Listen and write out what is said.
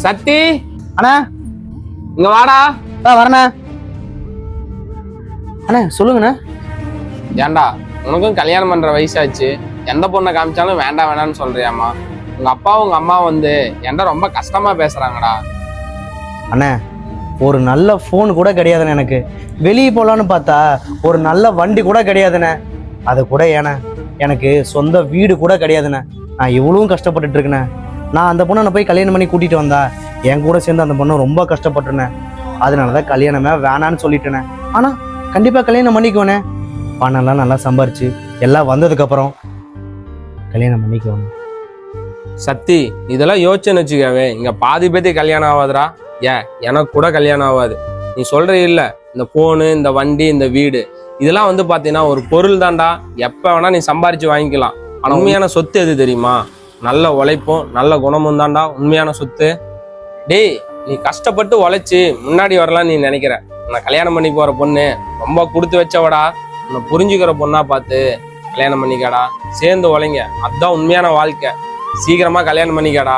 சத்தி அண்ணா இங்க வாடா. வரண்ணா. அண்ணா சொல்லுங்கண்ணா. ஏன்டா உனக்கும் கல்யாணம் பண்ற வயசாச்சு, எந்த பொண்ணை காமிச்சாலும் வேண்டாம் வேணாம்னு சொல்றியாமா? உங்க அப்பா உங்க அம்மா வந்து என்கிட்ட ரொம்ப கஷ்டமா பேசுறாங்கடா. அண்ணா ஒரு நல்ல ஃபோன் கூட கிடையாதுண்ணே, எனக்கு வெளியே போகலான்னு பார்த்தா ஒரு நல்ல வண்டி கூட கிடையாதுண்ணே. அது கூட ஏண்ணே எனக்கு சொந்த வீடு கூட கிடையாதுண்ணே. நான் இவ்வளவும் கஷ்டப்பட்டுட்டு இருக்கேண்ணே. நான் அந்த பொண்ணை போய் கல்யாணம் பண்ணி கூட்டிகிட்டு வந்தா என் கூட சேர்ந்து அந்த பொண்ணை ரொம்ப கஷ்டப்பட்டுருனேன். அதனால தான் கல்யாணமே வேணான்னு சொல்லிட்டேனே. ஆனால் கண்டிப்பாக கல்யாணம் பண்ணிக்குவேனே. பணம்லாம் நல்லா சம்பாரிச்சு எல்லாம் வந்ததுக்கப்புறம் கல்யாணம் பண்ணிக்குவேன். சத்தி இதெல்லாம் யோசிச்சுன்னு வச்சுக்கவே இங்க பாதி பேத்தி கல்யாணம் ஆகாதுடா. ஏன் எனக்கு கூட கல்யாணம் ஆகாது. நீ சொல்ற இல்ல, இந்த போனு, இந்த வண்டி, இந்த வீடு, இதெல்லாம் வந்து பாத்தீங்கன்னா ஒரு பொருள் தான்டா. எப்ப வேணா நீ சம்பாரிச்சு வாங்கிக்கலாம். ஆனா உண்மையான சொத்து எது தெரியுமா? நல்ல உழைப்பும் நல்ல குணமும் தான்டா உண்மையான சொத்து. டேய், நீ கஷ்டப்பட்டு உழைச்சி முன்னாடி வரலாம் நீ நினைக்கிற. உன்னை கல்யாணம் பண்ணி போற பொண்ணு ரொம்ப கொடுத்து வச்சவடா. உன்னை புரிஞ்சுக்கிற பொண்ணா பார்த்து கல்யாணம் பண்ணிக்காடா. சேர்ந்து உழைங்க, அதுதான் உண்மையான வாழ்க்கை. சீக்கிரமா கல்யாணம் பண்ணிக்காடா.